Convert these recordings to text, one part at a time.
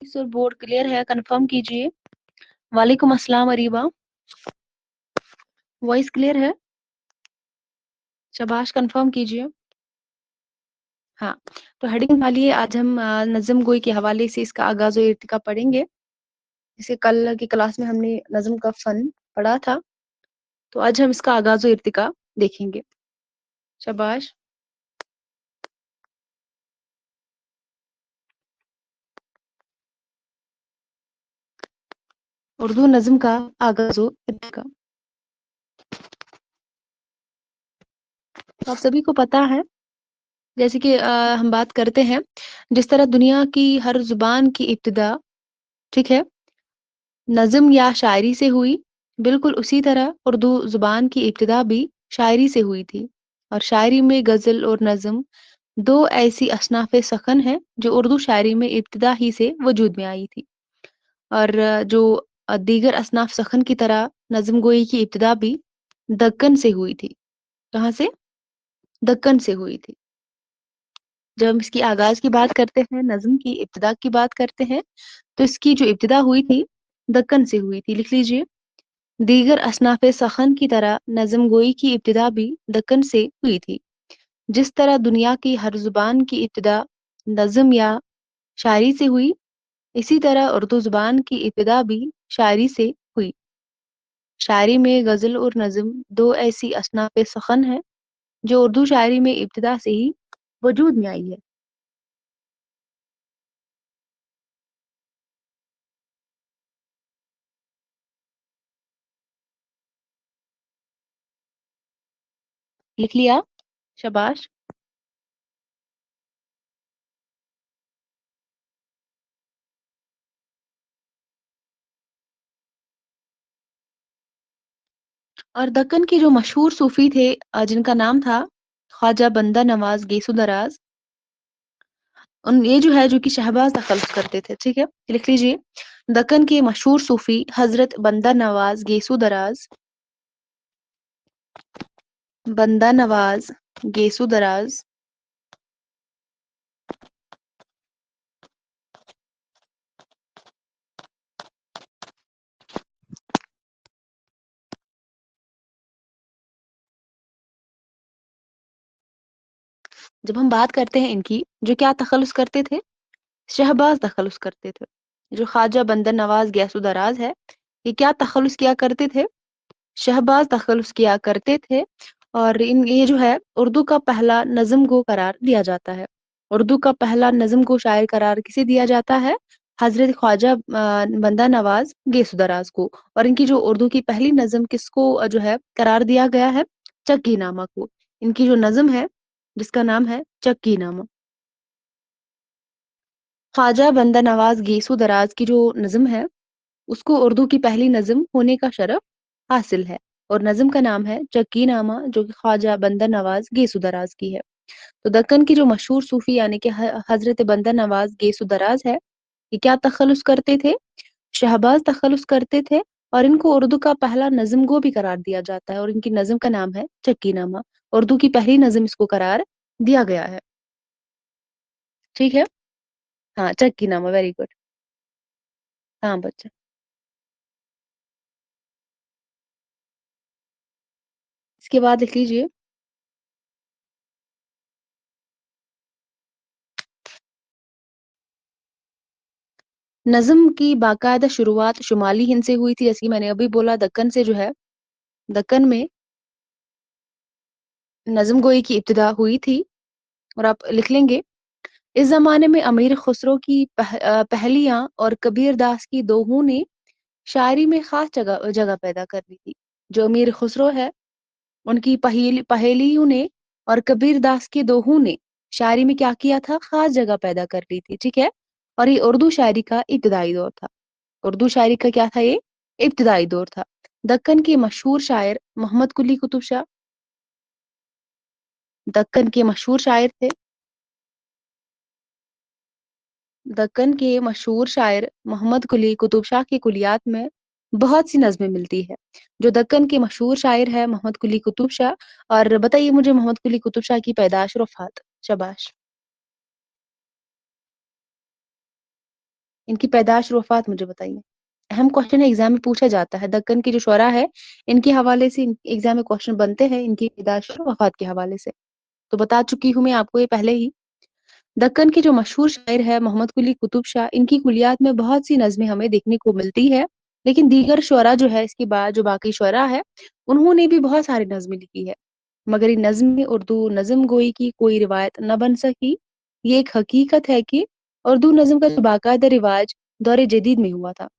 Sir board clear है, confirm कीजिए। वालेकुम अस्सलाम अरीबा, वॉइस क्लियर है? शबाश, कंफर्म कीजिए। हाँ, तो हेडिंग डालिए। आज हम नज़्म गोई के हवाले से इसका आगाज़ और इर्तिका पढ़ेंगे। जैसे कल की क्लास में हमने नज़्म का फ़न पढ़ा था, तो आज हम इसका आगाज़ और इर्तिका देखेंगे। शबाश। उर्दू नज़्म का आगाज़ और इर्तिका। तो आप सभी को पता है, जैसे कि हम बात करते हैं, जिस तरह दुनिया की हर ज़ुबान की इब्तिदा, ठीक है, नज़्म या शायरी से हुई, बिल्कुल उसी तरह उर्दू ज़ुबान की इब्तिदा भी शायरी से हुई थी। और शायरी में गज़ल और नज़्म दो ऐसी असनाफ़े सख़न हैं जो उर्दू शायरी में इब्तिदा ही से वजूद में आई थी। और जो दीगर असनाफ़ सख़न की तरह नज़्म गोई की इब्तिदा भी दक्कन से हुई थी। कहाँ से? दक्कन से हुई थी। जब हम इसकी आगाज़ की बात करते हैं, नज़्म की इब्तिदा की बात करते हैं, तो इसकी जो इब्तिदा हुई थी, दक्कन से हुई थी। लिख लीजिए। दीगर असनाफ़े सख़न की तरह नज़्म गोई की इब्तिदा भी दक्कन से हुई थी। जिस तरह दुनिया की हर ज़ुबान की इब्तिदा नज़्म या शायरी से हुई, इसी तरह उर्दू ज़ुबान की इब्तिदा भी शायरी से हुई। शायरी में गज़ल और नज़्म दो ऐसी असनाफ़े सख़न हैं जो उर्दू शायरी में इब्तिदा से ही वजूद में आई है। लिख लिया? शाबाश। और दक्कन के जो मशहूर सूफ़ी थे, जिनका नाम था ख्वाजा बंदा नवाज़ गेसो दराज़, ये जो है, जो कि शहबाज तखल्लुस करते थे, ठीक है? लिख लीजिए। दक्कन के मशहूर सूफ़ी हज़रत बंदा नवाज़ गेसो दराज़, बंदा नवाज़ गेसो दराज़ जब हम बात करते हैं इनकी, जो क्या तखल्लुस करते थे? शहबाज तखल्लुस करते थे। जो ख्वाजा बंदा नवाज़ गैसो दराज़ है, ये क्या तखल्लुस किया करते थे? शहबाज तखल्लुस किया करते थे। और ये जो है, उर्दू का पहला नज़्म गो करार दिया जाता है। उर्दू का पहला नज़्म गो शायर करार किसे दिया जाता है? हज़रत ख्वाजा बंदा नवाज़ गेसो दराज़ को। और इनकी जो उर्दू की पहली नज़्म किसको जो है करार दिया गया है? चक्की नामा को। इनकी जो नज़्म है, जिसका नाम है चक्की नामा। ख्वाजा बंदा नवाज़ गेसो दराज़ की जो नज़्म है, उसको उर्दू की पहली नज़्म होने का शरफ़ हासिल है। और नज़्म का नाम है चक्की नामा, जो कि ख्वाजा बंदा नवाज़ गेसो दराज़ की है। तो दक्कन की जो मशहूर सूफ़ी यानी कि हज़रत बंदा नवाज़ गेसो दराज़ है, ये क्या तखल्लुस करते थे? शहबाज तखल्लुस करते थे। और इनको उर्दू का पहला नज़्म गो भी करार दिया जाता है, और इनकी नज़्म का नाम है चक्की नामा। उर्दू की पहली नज़्म इसको करार दिया गया है। ठीक है? हाँ, चक्की नामा, वेरी गुड। हाँ, बच्चा। इसके बाद लिख लीजिए। नज़्म की बाकायदा शुरुआत शुमाली हिंद से हुई थी, जैसे कि मैंने अभी बोला, दक्कन से जो है, दक्कन में नज़्म गोई की इब्तिदा हुई थी। और आप लिख लेंगे, इस ज़माने में अमीर खुसरो की पहलियाँ और कबीर दास की दोहों ने शायरी में ख़ास जगह जगह पैदा कर ली थी। जो अमीर खुसरो है, उनकी पहेलियों ने और कबीर दास की दोहों ने शायरी में क्या किया था? ख़ास जगह पैदा कर ली थी, ठीक है? और ये उर्दू शायरी का इब्तिदाई दौर था। उर्दू शायरी का क्या था ये? इब्तिदाई दौर था। दक्कन के मशहूर शायर मोहम्मद कुली कुतुब शाह, दक्कन के मशहूर शायर थे। दक्कन के मशहूर शायर मोहम्मद कुली कुतुब शाह की कुलियात में बहुत सी नज़्में मिलती है। जो दक्कन के मशहूर शायर है मोहम्मद कुली कुतुब शाह। और बताइए मुझे मोहम्मद कुली कुतुब शाह की पैदाश और वफ़ात। शाबाश। इनकी पैदाश और वफ़ात मुझे बताइए। अहम क्वेश्चन है, एग्ज़ाम में पूछा जाता है। दक्कन के जो शुअरा है, इनके हवाले से एग्ज़ाम में क्वेश्चन बनते हैं, इनकी पैदाश और वफ़ात के हवाले से। तो बता चुकी हूँ मैं आपको ये पहले ही। दक्कन के जो मशहूर शायर है मोहम्मद कुली कुतुब शाह, इनकी कुलियात में बहुत सी नज़्में हमें देखने को मिलती है। लेकिन दीगर शुअरा जो है, इसके बाद जो बाकी शुअरा है, उन्होंने भी बहुत सारी नज़्में लिखी है। मगर ये नज़्म उर्दू नज़्म गोई की कोई रिवायत न बन सकी। ये एक हकीकत है कि उर्दू नज़्म का जो बाकायदा रिवाज दौर जदीद में हुआ था।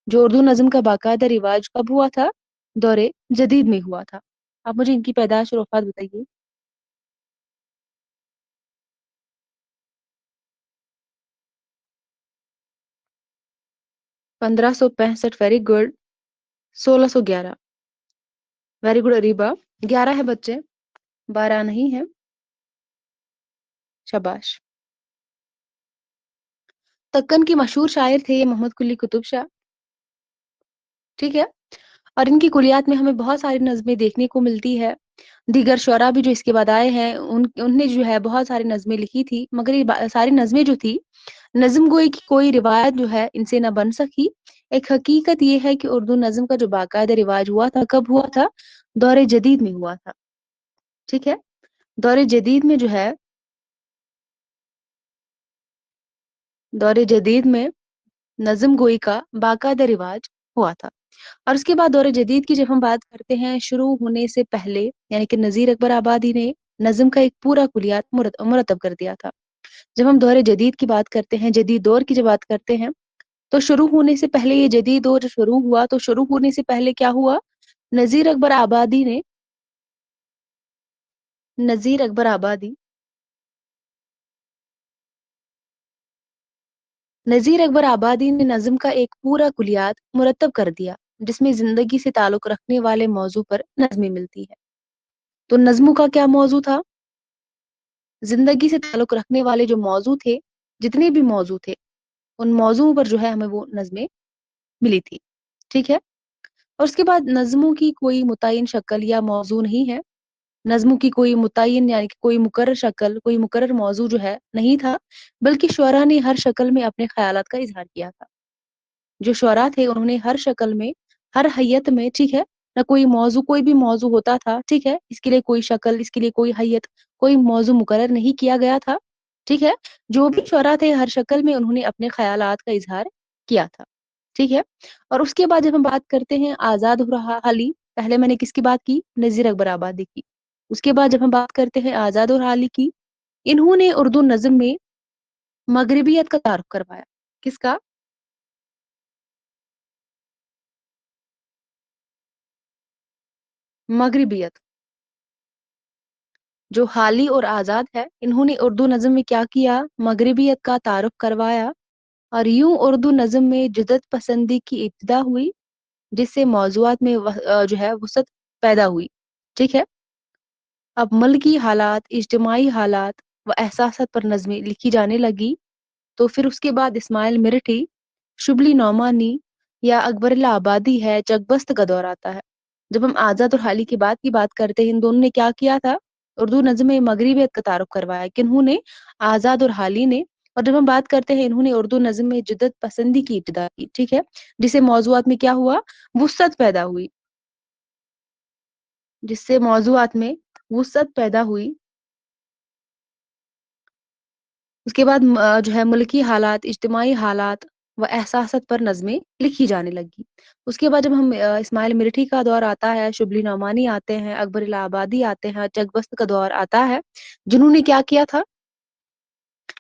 जो उर्दू नज़्म का बाकायदा रिवाज कब हुआ था? दौर जदीद में हुआ था। आप मुझे इनकी पैदाश और वफ़ात बताइए। 1565 very good. 1611 very good Areeba. 11 है बच्चे, 12 नहीं है। शाबाश। दक्कन के मशहूर शायर थे ये मोहम्मद कुली कुतुब शाह, ठीक है? और इनकी कुलियात में हमें बहुत सारी नज़्में देखने को मिलती है। दीगर शुअरा भी जो इसके बाद आए हैं, उनने जो है बहुत सारी नज़्में लिखी थी, मगर ये सारी नज़्में जो थी, नज़्म गोई की कोई रिवायत जो है इनसे ना बन सकी। एक हकीकत ये है कि उर्दू नज़्म का जो बाकायदा रिवाज हुआ था, कब हुआ था? दौर जदीद में हुआ था, ठीक है? दौर जदीद में जो है, दौर जदीद में नज़्म गोई का बाकायदा रिवाज हुआ था। और उसके बाद दौर जदीद की जब हम बात करते हैं, शुरू होने से पहले यानी कि नज़ीर अकबर आबादी ने नज़्म का एक पूरा कुलियात मुरतब कर दिया था। जब हम दौर जदीद की बात करते हैं, जदीद दौर की जब बात करते हैं, तो शुरू होने से पहले ये जदीद दौर शुरू हुआ, तो शुरू होने से पहले क्या हुआ? नज़ीर अकबर आबादी ने नज़ीर अकबर आबादी नज़ीर अकबर आबादी ने नज़्म का एक पूरा कुलियात मुरतब कर दिया, जिसमें ज़िंदगी से ताल्लुक़ रखने वाले मौज़ू पर नज़्में मिलती है। तो नज़्मों का क्या मौज़ू था? ज़िंदगी से ताल्लुक़ रखने वाले जो मौज़ू थे, जितने भी मौज़ू थे, उन मौज़ूओं पर जो है हमें वो नज़्में मिली थी, ठीक है? और उसके बाद नज़्मों की कोई मुतय्यन शक्ल या मौज़ू नहीं है। नज़्मों की कोई मुतय्यन यानी कि कोई मुकर्रर शक्ल, कोई मुकर्रर मौज़ू जो है नहीं था, बल्कि शुअरा ने हर शक्ल में अपने ख़यालात का इज़हार किया था। जो शुअरा थे उन्होंने हर शक्ल में, हर हैयत में, ठीक है? ना कोई मौज़ू, कोई भी मौज़ू होता था, ठीक है? इसके लिए कोई शक्ल, इसके लिए कोई हैयत, कोई मौज़ू मुकर्रर नहीं किया गया था, ठीक है? जो भी शुअरा थे हर शक्ल में उन्होंने अपने ख़यालात का इज़हार किया था, ठीक है? और उसके बाद जब हम बात करते हैं आज़ाद और हाली, पहले मैंने किसकी बात की? नज़ीर अकबर आबादी की। उसके बाद जब हम बात करते हैं आज़ाद और हाली की, इन्होंने उर्दू नज़्म में मग़रिबियत का तारुफ़ करवाया। किसका? मग़रिबियत। जो हाली और आज़ाद है, इन्होंने उर्दू नज़्म में क्या किया? मग़रिबियत का तारुफ़ करवाया और यूँ उर्दू नज़्म में जिदत पसंदी की इब्तिदा हुई, जिससे मौज़ूआत में जो है वुसअत पैदा हुई, ठीक है? अब मुल्की हालात, इज्तिमाई हालात व एहसासात पर नज़्में लिखी जाने लगी, तो फिर उसके बाद इस्माइल मिर्ठी, शुबली नौमानी या अकबर आबादी है, चकबस्त का दौर आता है। जब हम आज़ाद और हाली की बात करते हैं, इन दोनों ने क्या किया था? उर्दू नज़्म में मग़रिबियत का तारुफ़ करवाया। किन्होंने? आज़ाद और हाली ने। और जब हम बात करते हैं, इन्होंने उर्दू नज़्म में जिद्दत पसंदी की इब्तिदा की, ठीक है? जिससे मौज़ूआत में क्या हुआ? वुसअत पैदा हुई। जिससे मौज़ूआत में वुसअत पैदा हुई। उसके बाद जो है मुल्की हालात, इज्तिमाई हालात व एहसासात पर नज़्में लिखी जाने लगी। उसके बाद जब हम इस्माइल मिर्ठी का दौर आता है, शुबली नौमानी आते हैं, अकबर इलाहाबादी आते हैं, चकबस्त का दौर आता है, जिन्होंने क्या किया था?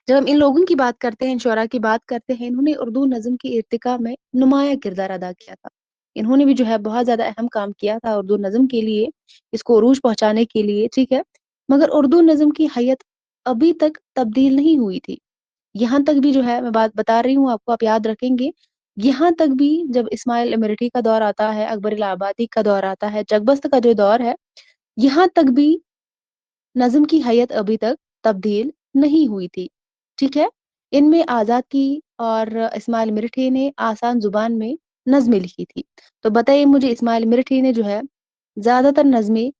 जब हम इन लोगों की बात करते हैं, इन शुअरा की बात करते हैं, इन्होंने उर्दू नज़्म की इर्तिका में नुमायाँ किरदार अदा किया था। इन्होंने भी जो है बहुत ज़्यादा अहम काम किया था उर्दू नज़्म के लिए, इसको उरूज पहुँचाने के लिए, ठीक है? मगर उर्दू नज़्म की हैयत अभी तक तब्दील नहीं हुई थी। यहाँ तक भी जो है मैं बात बता रही हूँ आपको, आप याद रखेंगे, यहाँ तक भी जब इस्माइल मिर्ठी का दौर आता है, अकबर इलाहाबादी का दौर आता है, चकबस्त का जो दौर है, यहाँ तक भी नज़्म की हैयत अभी तक तब्दील नहीं हुई थी, ठीक है? इनमें आज़ाद की और इस्माइल मिर्ठी ने आसान ज़ुबान में नज़्में लिखी थी। तो बताइए मुझे, इस्माइल मिर्ठी ने जो है ज़्यादातर नज़्में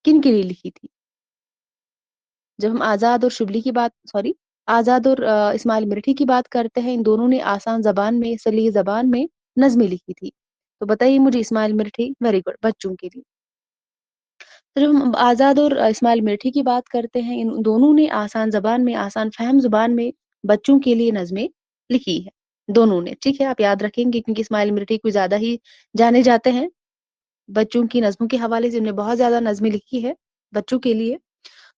किन के लिए लिखी थी? जब हम आज़ाद और शुबली की बात, सॉरी, आज़ाद और इस्माइल मिर्ठी की बात करते हैं, इन दोनों ने आसान ज़बान में, सलीस ज़बान में नज़्में लिखी थी। तो बताइए मुझे इस्माइल मिर्ठी, वेरी गुड, बच्चों के लिए। तो जब हम आज़ाद और इस्माइल मिर्ठी की बात करते हैं, इन दोनों ने आसान ज़बान में, आसान फ़हम ज़ुबान में बच्चों के लिए नज़्में लिखी है, दोनों ने, ठीक है? आप याद रखेंगे क्योंकि इस्माइल मिर्ठी कुछ ज़्यादा ही जाने जाते हैं, बच्चों की नज़्मों के हवाले से उन्होंने बहुत ज़्यादा नज़्में लिखी है, बच्चों के लिए।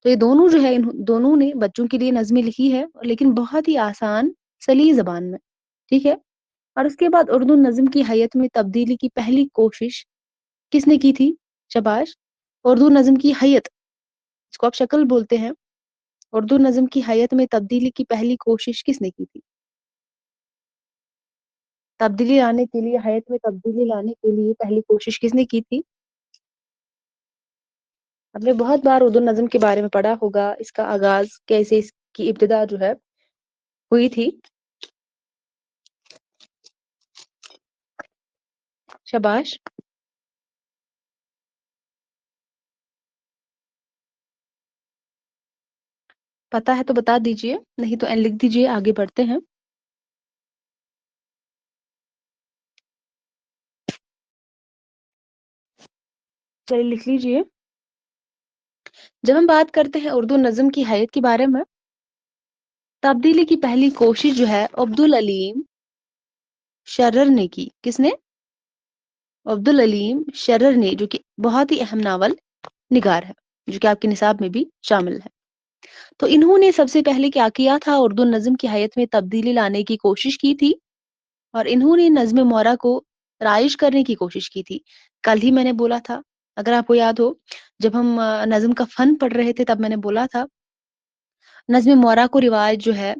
तो ये दोनों जो है, इन दोनों ने बच्चों के लिए नज़्में लिखी है, लेकिन बहुत ही आसान, सलीस ज़बान में, ठीक है? और उसके बाद उर्दू नज़्म की हैयत में तब्दीली की पहली कोशिश किसने की थी? शाबाश! उर्दू नज़्म की हैयत, इसको आप शक्ल बोलते हैं। उर्दू नज़्म की हैयत में तब्दीली की पहली कोशिश किसने की थी? तब्दीली लाने के लिए, हैयत में तब्दीली लाने के लिए पहली कोशिश किसने की थी? आपने बहुत बार उर्दू नज़्म के बारे में पढ़ा होगा, इसका आगाज़ कैसे, इसकी इब्तिदा जो है हुई थी। शाबाश! पता है तो बता दीजिए, नहीं तो लिख दीजिए, आगे बढ़ते हैं। चलिए लिख लीजिए। जब हम बात करते हैं उर्दू नज़्म की हैयत के बारे में, तब्दीली की पहली कोशिश जो है अब्दुल अलीम शर्रर ने की। किसने? अब्दुल अलीम शर्रर ने, जो कि बहुत ही अहम नावल निगार है, जो कि आपके निसाब में भी शामिल है। तो इन्होंने सबसे पहले क्या किया था, उर्दू नज़्म की हैयत में तब्दीली लाने की कोशिश की थी और इन्होंने नज़्म मौरा को राइज करने की कोशिश की थी। कल ही मैंने बोला था, अगर आपको याद हो, जब हम नज़्म का फ़न पढ़ रहे थे तब मैंने बोला था, नज़्म मौरा को रिवाज जो है,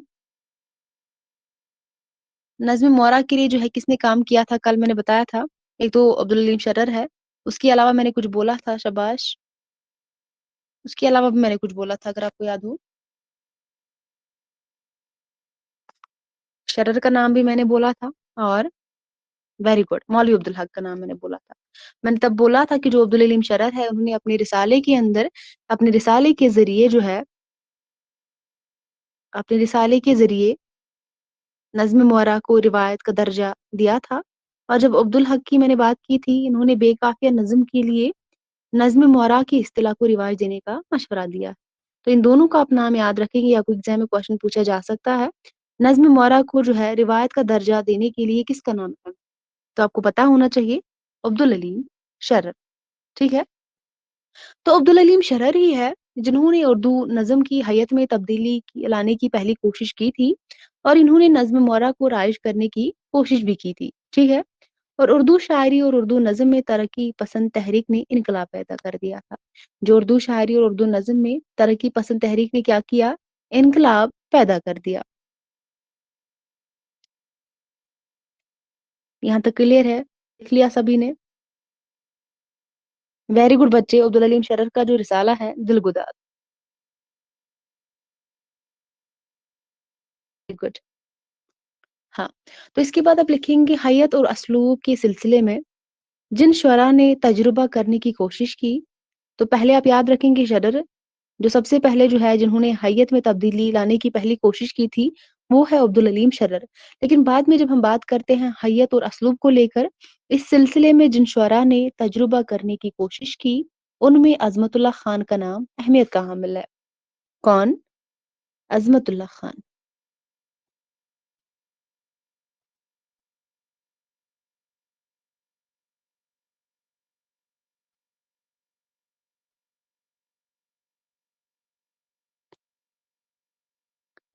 नज़्म मौरा के लिए जो है किसने काम किया था, कल मैंने बताया था। एक तो अब्दुल अलीम शर्रर है, उसके अलावा मैंने कुछ बोला था, शाबाश! उसके अलावा भी मैंने कुछ बोला था, अगर आपको याद हो। शर्रर का नाम भी मैंने बोला था और वेरी गुड, मौलवी अब्दुल हक का नाम मैंने बोला था। मैंने तब बोला था कि जो अब्दुल अलीम शर्रर है, उन्होंने अपने रिसाले के अंदर, अपने रिसाले के ज़रिए जो है, अपने रिसाले के ज़रिए नज़्म मुअर्रा को रिवायत का दर्जा दिया था। और जब अब्दुल हक की मैंने बात की थी, इन्होंने बेकाफ़िया नज़्म के लिए नज़्म मुअर्रा की इस्तिलाह को रिवाज देने का मशवरा दिया। तो इन दोनों का आप नाम याद रखेंगे, या कोई एग्ज़ाम में क्वेश्चन पूछा जा सकता है। नज़्म मुअर्रा को जो है रिवायत का दर्जा देने के लिए किसका नाम है? तो आपको पता होना चाहिए, अब्दुल अलीम शर्रर, ठीक है? तो अब्दुल अलीम शरर ही है जिन्होंने उर्दू नज़्म की हैयत में तब्दीली लाने की पहली कोशिश की थी और इन्होंने नज़्म मौरा को राइज करने की कोशिश भी की थी, ठीक है? और उर्दू शायरी और उर्दू नज़्म में तरक्की पसंद तहरीक ने इनकलाब पैदा कर दिया था। जो उर्दू शायरी और उर्दू नज़्म में तरक्की पसंद तहरीक ने क्या किया? इनकलाब पैदा कर दिया। यहाँ तक क्लियर है? लिख लिया सभी ने? वेरी गुड बच्चे, अब्दुल अलीम शरर का जो रिसाला है दिलगुदार, वेरी गुड। हाँ, तो इसके बाद आप लिखेंगे हैयत और असलूब के सिलसिले में जिन शुअरा ने तजुर्बा करने की कोशिश की, तो पहले आप याद रखेंगे शरर, जो सबसे पहले जो है जिन्होंने हैयत में तब्दीली लाने की पहली कोशिश की थी, वो है अब्दुल अलीम शरर। लेकिन बाद में जब हम बात करते हैं हैयत और असलूब को लेकर, इस सिलसिले में जिन शुअरा ने तजुर्बा करने की कोशिश की, उनमें अज़मतुल्लाह खान का नाम अहमियत का हामिल है। कौन? अज़मतुल्लाह खान।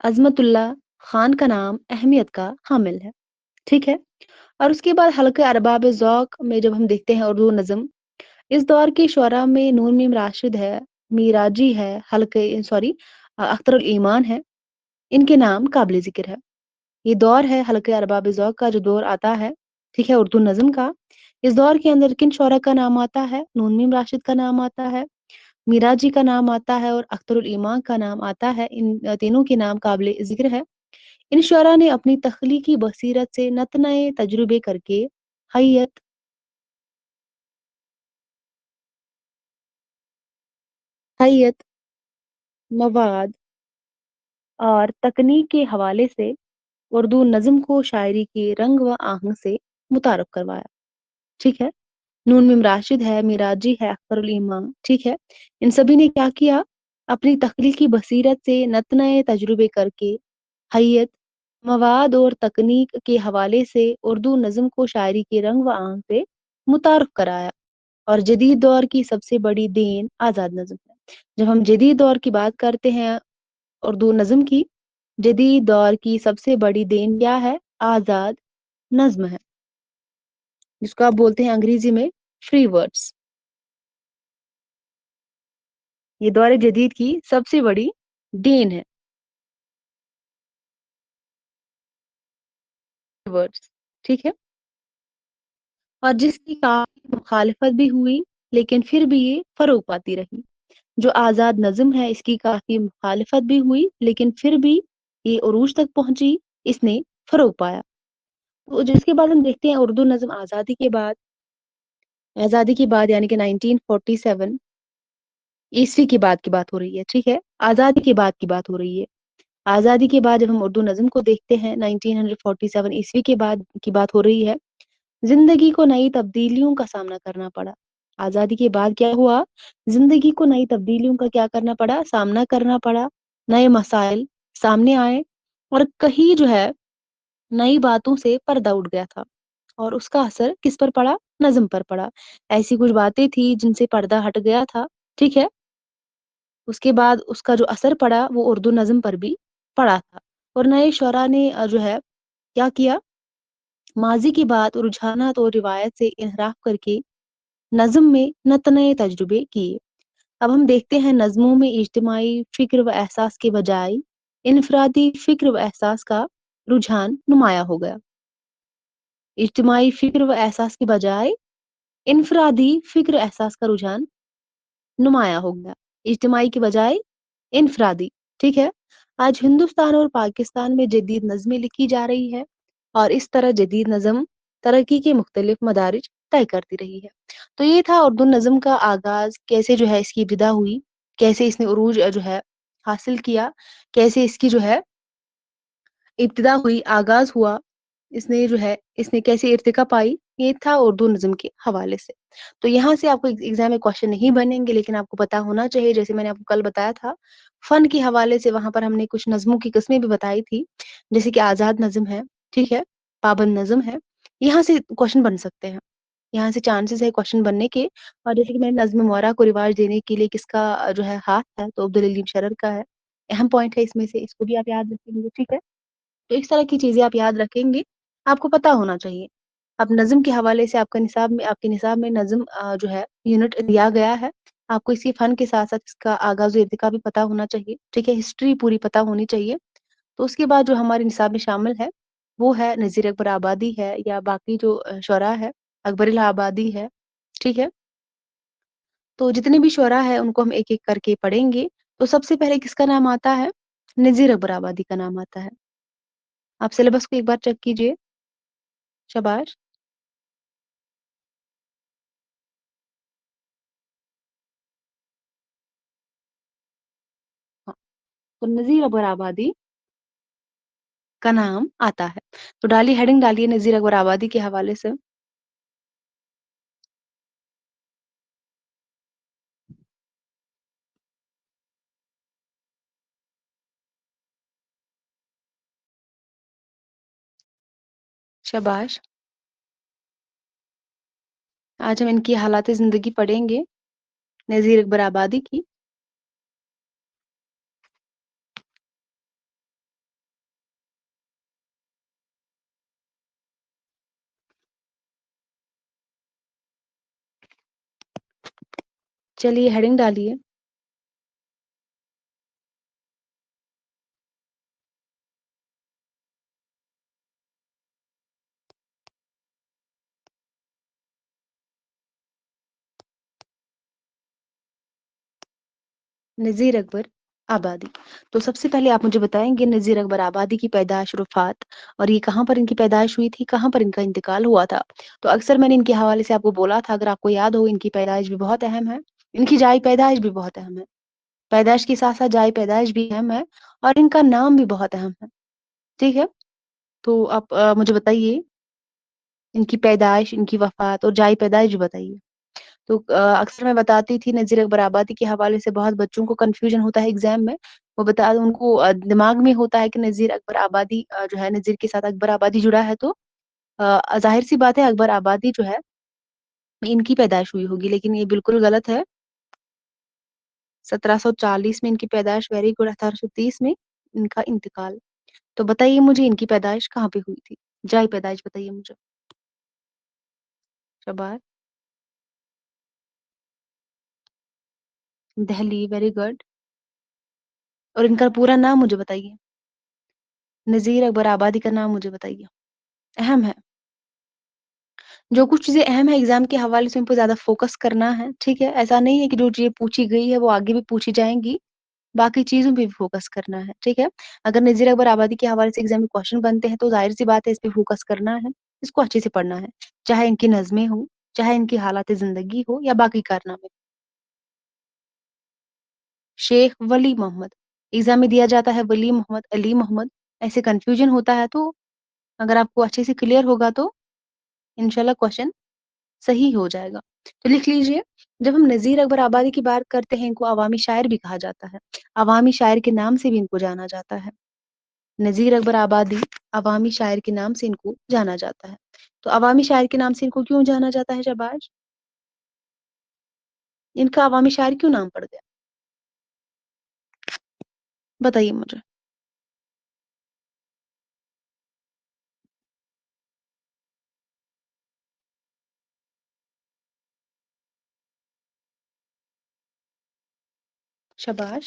अज़मतुल्लाह खान का नाम अहमियत का हामिल है, ठीक है? और उसके बाद हल्के अरबाब ज़ौक़ में जब हम देखते हैं उर्दू नज़्म, इस दौर के शुअरा में नून मीम राशिद है, मीराजी है, हल्के सॉरी अख्तर उल ईमान है, इनके नाम काबिल ज़िक्र है। ये दौर है हल्के अरबाब ज़ौक़ का जो दौर आता है, ठीक है, उर्दू नज़्म का। इस दौर के अंदर किन शुअरा का नाम आता है? नून मीम राशिद का नाम आता है, मीराजी का नाम आता है और अख्तर उल ईमान का नाम आता है। इन तीनों के नाम काबिल ज़िक्र है। इन शुअरा ने अपनी तख्लीकी बसीरत से नत-नए तजुर्बे करके हैयत, हैयत, मवाद और तकनीक के हवाले से उर्दू नज़्म को शायरी के रंग व आहंग से मुतारफ़ करवाया, ठीक है? नून मीम राशिद है, मिराजी है, अख्तरुल इमाम, ठीक है? इन सभी ने क्या किया? अपनी तख्लीकी बसीरत से नत-नए तजुर्बे करके हैयत, मवाद और तकनीक के हवाले से उर्दू नज़्म को शायरी के रंग व आहंग से मुतारफ़ कराया। और जदीद दौर की सबसे बड़ी देन आज़ाद नज़्म है। जब हम जदीद दौर की बात करते हैं उर्दू नज़्म की, जदीद दौर की सबसे बड़ी देन क्या है? आज़ाद नज़्म है, जिसको आप बोलते हैं अंग्रेज़ी में फ्री वर्ड्स। ये दौर जदीद की सबसे बड़ी देन है, वर्ड्स, ठीक है? और जिसकी काफ़ी मुखालफत भी हुई, लेकिन फिर भी ये फ़रोग़ पाती रही। जो आज़ाद नज़्म है इसकी काफ़ी मुखालफत भी हुई, लेकिन फिर भी ये उरूज तक पहुँची, इसने फ़रोग़ पाया। तो जिसके बाद हम देखते हैं उर्दू नज़्म आज़ादी के बाद यानी कि 1947 ईस्वी की बात हो रही है, ठीक है? आज़ादी के बाद की बात हो रही है। आज़ादी के बाद जब हम उर्दू नज़्म को देखते हैं 1947 ईस्वी के बाद की बात हो रही है, ज़िंदगी को नई तब्दीलियों का सामना करना पड़ा। आज़ादी के बाद क्या हुआ? ज़िंदगी को नई तब्दीलियों का क्या करना पड़ा? सामना करना पड़ा। नए मसाइल सामने आए और कहीं जो है नई बातों से पर्दा उठ गया था और उसका असर किस पर पड़ा? नज़्म पर पड़ा। ऐसी कुछ बातें थी जिनसे पर्दा हट गया था, ठीक है? उसके बाद उसका जो असर पड़ा वो उर्दू नज़्म पर भी पड़ा था और नए शुरा ने जो है क्या किया? माज़ी की बात, रुझानात और रिवायत से इन्हिराफ करके नज़्म में नत-नए तजुर्बे किए। अब हम देखते हैं नज़्मों में इज्तिमाई फ़िक्र व एहसास के बजाय इनफ़रादी फ़िक्र व एहसास का रुझान नुमायाँ हो गया। इज्तिमाई फ़िक्र व एहसास के बजाय इनफ़रादी फ़िक्र एहसास का रुझान नुमायाँ हो गया। इज्तिमाई की बजाय इनफ़रादी, ठीक है? आज हिंदुस्तान और पाकिस्तान में जदीद नज़्में लिखी जा रही है और इस तरह जदीद नज़्म तरक्की के मुख्तलिफ मदारिज तय करती रही है। तो ये था उर्दू नज़्म का आगाज़, कैसे जो है इसकी इब्तिदा हुई, कैसे इसने उरूज जो है हासिल किया, कैसे इसकी जो है इब्तिदा हुई, आगाज़ हुआ, इसने कैसे इर्तिका पाई, ये था उर्दू नज़्म के हवाले से। तो यहाँ से आपको एग्ज़ाम में क्वेश्चन नहीं बनेंगे, लेकिन आपको पता होना चाहिए, जैसे मैंने आपको कल बताया था, फ़न के हवाले से वहाँ पर हमने कुछ नज़्मों की किस्में भी बताई थी, जैसे कि आज़ाद नज़्म है, ठीक है? पाबंद नज़्म है, यहाँ से क्वेश्चन बन सकते हैं। यहाँ से चांसेस है क्वेश्चन बनने के और जैसे कि मैंने नज़्म मुआरा को रिवाज देने के लिए किसका जो है हाथ है, तो अब्दुल अलीम शरर का है। अहम पॉइंट है इसमें से, इसको भी आप याद रखेंगे, ठीक है? तो इस तरह की चीज़ें आप याद रखेंगे, आपको पता होना चाहिए। अब नज़्म के हवाले से आपके निसाब में नज़्म जो है यूनिट दिया गया है। आपको इसी फ़न के साथ-साथ इसका आगाज़ व इर्तिका भी पता होना चाहिए, ठीक है? हिस्ट्री पूरी पता होनी चाहिए। तो उसके बाद जो हमारे निसाब में शामिल है, वो है नज़ीर अकबर आबादी है या बाकी जो शुरा है, अकबर इलाहाबादी है, ठीक है? तो जितने भी शुरा हैं उनको हम एक-एक करके पढ़ेंगे। तो सबसे पहले किसका नाम आता है? नज़ीर अकबर आबादी का नाम आता है। आप सिलेबस को एक बार चेक कीजिए। शाबाश! हाँ, तो नज़ीर अकबर आबादी का नाम आता है। तो डालिए हेडिंग डालिए नज़ीर अकबर आबादी के हवाले से। शाबाश! आज हम इनकी हालात ज़िंदगी पढ़ेंगे, नज़ीर अकबर आबादी की। चलिए हेडिंग डालिए। नज़ीर अकबर आबादी। तो सबसे पहले आप मुझे बताएँगे नज़ीर अकबर आबादी की पैदाइश और वफ़ात और ये कहाँ पर इनकी पैदाइश हुई थी, कहाँ पर इनका इंतकाल हुआ था? तो अक्सर मैंने इनके हवाले से आपको बोला था, अगर आपको याद हो इनकी पैदाइश भी बहुत अहम है, इनकी जाए पैदाइश भी बहुत अहम है। پیدائش کے ساتھ-ساتھ جائے پیدائش بھی اہم ہے اور ان کا نام بھی بہت اہم ہے، ٹھیک ہے؟ تو آپ مجھے بتائیے ان کی پیدائش، ان کی وفات اور جائے پیدائش بھی بتائیے۔ تو اکثر میں بتاتی تھی نذیر اکبر آبادی کے حوالے سے بہت بچوں کو کنفیوژن ہوتا ہے ایگزام میں، وہ بتا ان کو دماغ میں ہوتا ہے کہ نذیر اکبر آبادی جو ہے نذیر کے ساتھ اکبر آبادی جڑا ہے تو ظاہر-سی بات ہے اکبر آبادی جو ہے ان کی پیدائش ہوئی ہوگی، لیکن یہ بالکل غلط ہے۔ 1740 میں ان کی پیدائش، ویری گڈ۔ 1830 میں ان کا انتقال۔ تو بتائیے مجھے ان کی پیدائش کہاں پہ ہوئی تھی؟ جائے پیدائش بتائیے مجھے۔ شاباش، دہلی، ویری گڈ۔ اور ان کا پورا نام مجھے بتائیے۔ نذیر اکبر آبادی کا نام مجھے بتائیے، اہم ہے۔ جو کچھ چیزیں اہم ہے ایگزام کے حوالے سے ان پہ زیادہ فوکس کرنا ہے، ٹھیک ہے؟ ایسا نہیں ہے کہ جو چیزیں پوچھی گئی ہے وہ آگے بھی پوچھی جائیں گی، باقی چیزوں پہ بھی فوکس کرنا ہے، ٹھیک ہے؟ اگر نذیر اکبر آبادی کے حوالے سے ایگزام میں کوشچن بنتے ہیں تو ظاہر سی بات ہے اس پہ فوکس کرنا ہے، اس کو اچھے سے پڑھنا ہے، چاہے ان کی نظمیں ہوں، چاہے ان کی حالات زندگی ہو یا باقی کارنامے۔ شیخ ولی محمد ایگزام میں دیا جاتا ہے، ولی محمد، علی محمد، ایسے کنفیوژن ہوتا ہے، تو اگر آپ کو اچھے سے کلیئر ہوگا تو انشاءاللہ کوشچن صحیح ہو جائے گا۔ تو لکھ لیجئے، جب ہم نذیر اکبر آبادی کی بات کرتے ہیں ان کو عوامی شاعر بھی کہا جاتا ہے، عوامی شاعر کے نام سے بھی ان کو جانا جاتا ہے۔ نذیر اکبر آبادی عوامی شاعر کے نام سے ان کو جانا جاتا ہے۔ تو عوامی شاعر کے نام سے ان کو کیوں جانا جاتا ہے شباش؟ ان کا عوامی شاعر کیوں نام پڑ گیا؟ بتائیے مجھے۔ شباش،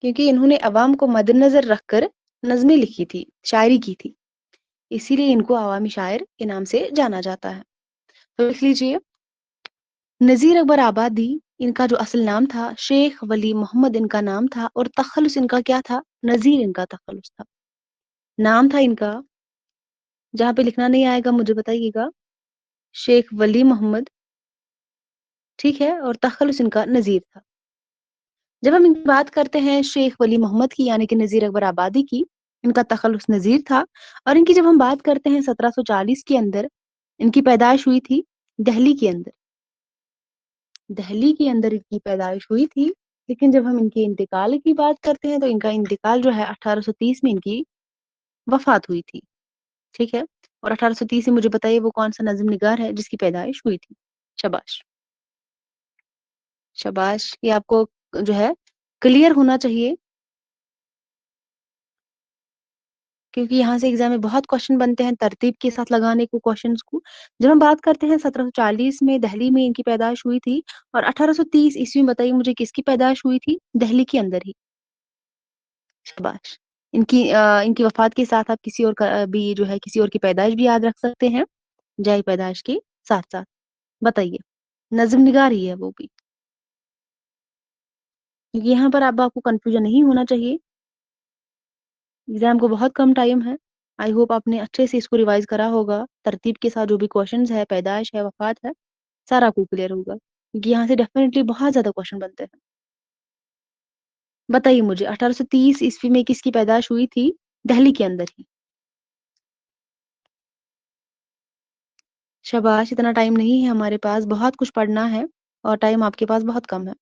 کیونکہ انہوں نے عوام کو مد نظر رکھ کر نظمیں لکھی تھی، شاعری کی تھی، اسی لیے ان کو عوامی شاعر کے نام سے جانا جاتا ہے۔ تو لکھ لیجئے، نذیر اکبر آبادی ان کا جو اصل نام تھا شیخ ولی محمد ان کا نام تھا، اور تخلص ان کا کیا تھا؟ نذیر ان کا تخلص تھا، نام تھا ان کا، جہاں پہ لکھنا نہیں آئے گا مجھے بتائیے گا، شیخ ولی محمد، ٹھیک ہے، اور تخلص ان کا نذیر تھا۔ جب ہم ان کی بات کرتے ہیں شیخ ولی محمد کی یعنی کہ نذیر اکبر آبادی کی، ان کا تخلص نذیر تھا، اور ان کی جب ہم بات کرتے ہیں 1740 کے اندر ان کی پیدائش ہوئی تھی دہلی کے اندر، دہلی کے اندر ان کی پیدائش ہوئی تھی، لیکن جب ہم ان کے انتقال کی بات کرتے ہیں تو ان کا انتقال جو ہے 1830 میں ان کی وفات ہوئی تھی، ٹھیک ہے؟ اور 1830 میں مجھے بتائیے وہ کون سا نظم نگار ہے جس کی پیدائش ہوئی تھی؟ شباش، شباش، یہ آپ کو جو ہے کلیئر ہونا چاہیے، کیونکہ یہاں سے ایگزام میں بہت کوشچن بنتے ہیں ترتیب کے ساتھ لگانے کو کوشچنس کو۔ جب ہم بات کرتے ہیں 1740 میں دہلی میں ان کی پیدائش ہوئی تھی، اور 1830 عیسوی میں بتائیے مجھے کس کی پیدائش ہوئی تھی؟ دہلی کے اندر ہی۔ شاباش، ان کی وفات کے ساتھ آپ کسی اور کا بھی جو ہے کسی اور کی پیدائش بھی یاد رکھ سکتے ہیں، جائے پیدائش کے ساتھ ساتھ۔ بتائیے، نظم نگار ہی ہے وہ بھی، کیونکہ یہاں پر آپ کو کنفیوژن نہیں ہونا چاہیے، ایگزام کو بہت کم ٹائم ہے۔ آئی ہوپ آپ نے اچھے سے اس کو ریوائز کرا ہوگا، ترتیب کے ساتھ جو بھی کوشچنز ہے، پیدائش ہے، وفات ہے، سارا کو کلیئر ہوگا، کیونکہ یہاں سے ڈیفینیٹلی بہت زیادہ کوشچن بنتے ہیں۔ بتائیے مجھے 1830 عیسوی میں کس کی پیدائش ہوئی تھی؟ دہلی کے اندر ہی۔ شاباش، اتنا ٹائم نہیں ہے ہمارے پاس، بہت کچھ پڑھنا ہے اور ٹائم آپ کے پاس بہت کم ہے۔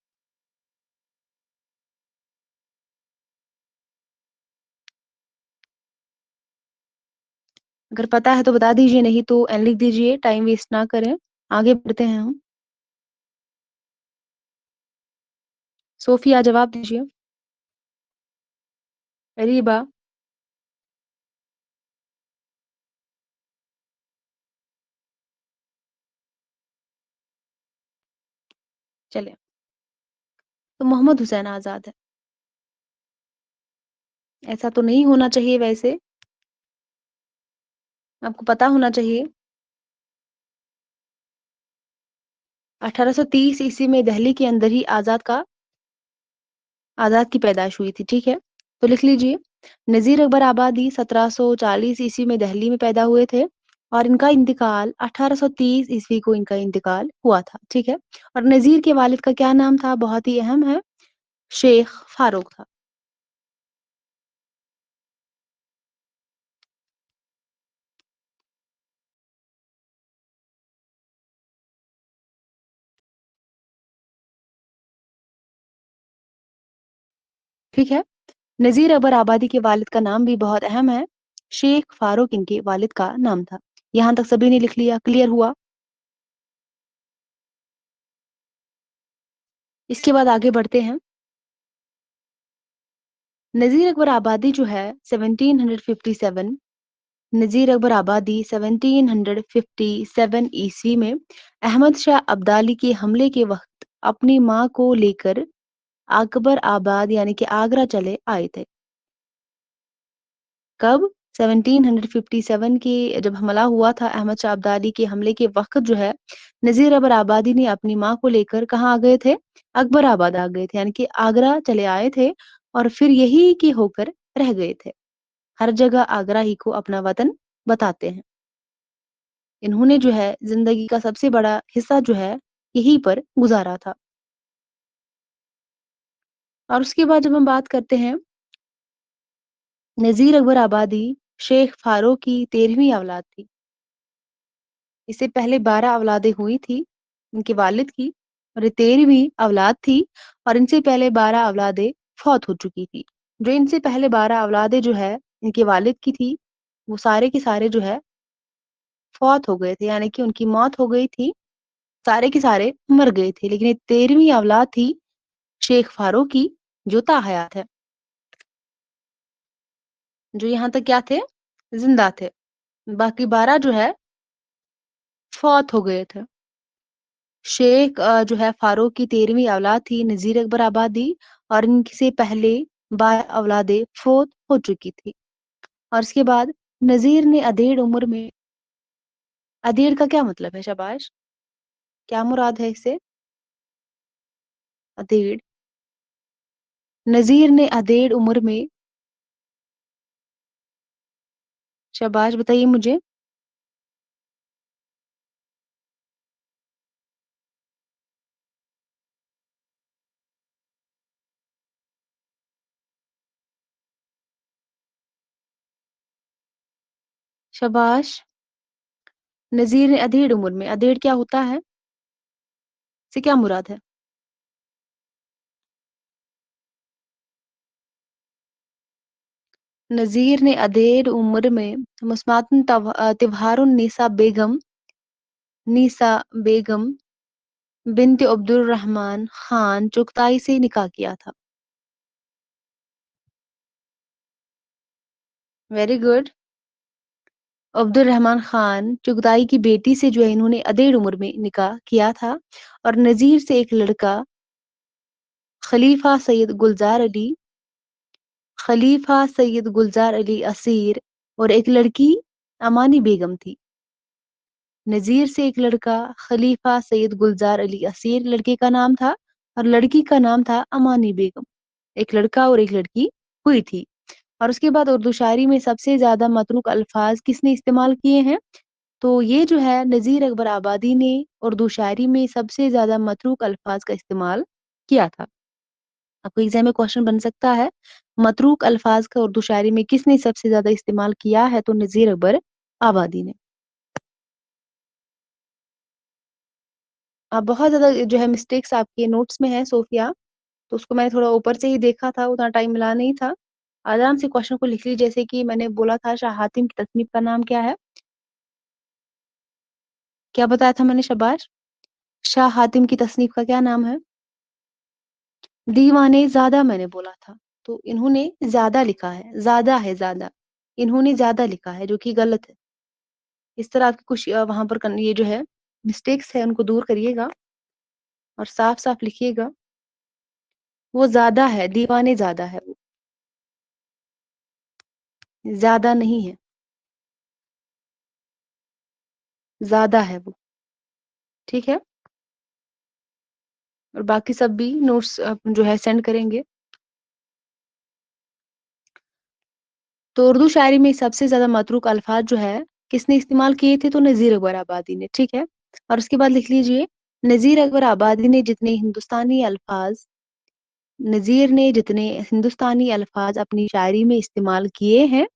اگر پتا ہے تو بتا دیجئے، نہیں تو این لکھ دیجئے، ٹائم ویسٹ نہ کریں، آگے بڑھتے ہیں ہم۔ صوفیہ جواب دیجئے، ریبا، چلیں، تو محمد حسین آزاد ہے۔ ایسا تو نہیں ہونا چاہیے، ویسے آپ کو پتا ہونا چاہیے۔ 1830 عیسوی میں دہلی کے اندر ہی آزاد کی پیدائش ہوئی تھی، ٹھیک ہے؟ تو لکھ لیجئے، نذیر اکبر آبادی 1740 عیسوی میں دہلی میں پیدا ہوئے تھے، और इनका इंतकाल 1830 ईस्वी को इनका इंतकाल हुआ था, ठीक है? और नज़ीर के वालिद का क्या नाम था? बहुत ही अहम है, शेख फारूक था, ठीक है? नज़ीर अकबर आबादी के वालिद का नाम भी बहुत अहम है, शेख फारूक इनके वालिद का नाम था। यहाँ तक सभी ने लिख लिया, क्लियर हुआ? इसके बाद आगे बढ़ते हैं। नज़ीर अकबर आबादी जो है 1757, नज़ीर अकबर आबादी 1757 ईस्वी में अहमद शाह अब्दाली के हमले के वक्त अपनी माँ को लेकर अकबर आबाद यानी कि आगरा चले आए थे। कब? 1757 के जब हमला हुआ था अहमद शाह अब्दाली के हमले के वक्त जो है नज़ीर अकबर आबादी ने अपनी माँ को लेकर कहाँ आ गए थे? अकबर आबाद आ गए थे, यानी कि आगरा चले आए थे और फिर यही के होकर रह गए थे। हर जगह आगरा ही को अपना वतन बताते हैं। इन्होंने जो है जिंदगी का सबसे बड़ा हिस्सा जो है यहीं पर गुजारा था। और उसके बाद जब हम बात करते हैं नज़ीर अकबर आबादी शेख फारूक की 13वीं औलाद थी। इससे पहले 12 औलादें हुई थी इनके वालिद की और ये 13वीं औलाद थी और इनसे पहले 12 औलादें फौत हो चुकी थी। जो इनसे पहले 12 औलादें जो है इनके वालिद की थी वो सारे के सारे जो है फौत हो गए थे, यानी कि उनकी मौत हो गई थी, सारे के सारे मर गए थे। लेकिन ये 13वीं औलाद थी शेख फारूक की जो ताहयात है, जो यहाँ तक क्या थे? जिंदा थे। बाकी 12 जो है फौत हो गए थे। शेख जो है फारूक की 13वीं औलाद थी नज़ीर अकबर आबादी और इनसे पहले 12 औलादें फौत हो चुकी थी। और इसके बाद नज़ीर ने अधेड़ उम्र में, अधेड़ का क्या मतलब है शाबाश? क्या मुराद है इससे? अधेड़, नज़ीर ने अधेड़ उम्र में, शाबाश बताइए मुझे। शाबाश, नज़ीर ने अधेड़ उम्र में, अधेड़ क्या होता है? से क्या मुराद है? नज़ीर ने अधेड़ उम्र में मुस्मातन तिवहारुन नीसा बेगम बिन्त अब्दुल रहमान खान चुगताई से निकाह किया था। Very good. अब्दुल रहमान खान चुगताई की बेटी से जो है इन्होंने अधेड़ उम्र में निकाह किया था। और नज़ीर से एक लड़का खलीफा सैयद गुलजार अली, खलीफा सैयद गुलजार अली असीर और एक लड़की अमानी बेगम थी। नज़ीर से एक लड़का खलीफा सैयद गुलजार अली असीर लड़के का नाम था और लड़की का नाम था अमानी बेगम। एक लड़का और एक लड़की हुई थी। और उसके बाद उर्दू शायरी में सबसे ज्यादा मतरूक अल्फाज किसने इस्तेमाल किए हैं? तो ये जो है नज़ीर अकबर आबादी ने उर्दू शायरी में सबसे ज्यादा मतरूक अल्फाज का इस्तेमाल किया था। आपको एग्जाम में क्वेश्चन बन सकता है मतरूक अल्फाज का उर्दू शायरी में किसने सबसे ज्यादा इस्तेमाल किया है? तो नज़ीर अकबर आबादी ने। आप बहुत ज्यादा जो है मिस्टेक्स आपके नोट्स में है सोफिया, तो उसको मैंने थोड़ा ऊपर से ही देखा था, उतना टाइम मिला नहीं था। आराम से क्वेश्चन को लिख लीजिए। जैसे कि मैंने बोला था शाह हातिम की तसनीफ का नाम क्या है? क्या बताया था मैंने शाबाश? शाह हातिम की तसनीफ का क्या नाम है? दीवाने ज्यादा मैंने बोला था। तो इन्होंने ज्यादा लिखा है, ज्यादा है ज्यादा, इन्होंने ज्यादा लिखा है जो कि गलत है। इस तरह आपकी कुछ वहां पर ये जो है मिस्टेक्स है उनको दूर करिएगा और साफ साफ लिखिएगा। वो ज्यादा है, दीवाने ज्यादा है वो, ज्यादा नहीं है, ज्यादा है वो, ठीक है? और बाकी सब भी नोट्स जो है सेंड करेंगे। तो उर्दू शायरी में सबसे ज्यादा मतरूक अल्फाज जो है किसने इस्तेमाल किए थे? तो नज़ीर अकबर आबादी ने, ठीक है? और उसके बाद लिख लीजिए, नज़ीर अकबर आबादी ने जितने हिंदुस्तानी अल्फाज नज़ीर ने जितने हिंदुस्तानी अल्फाज अपनी शायरी में इस्तेमाल किए हैं,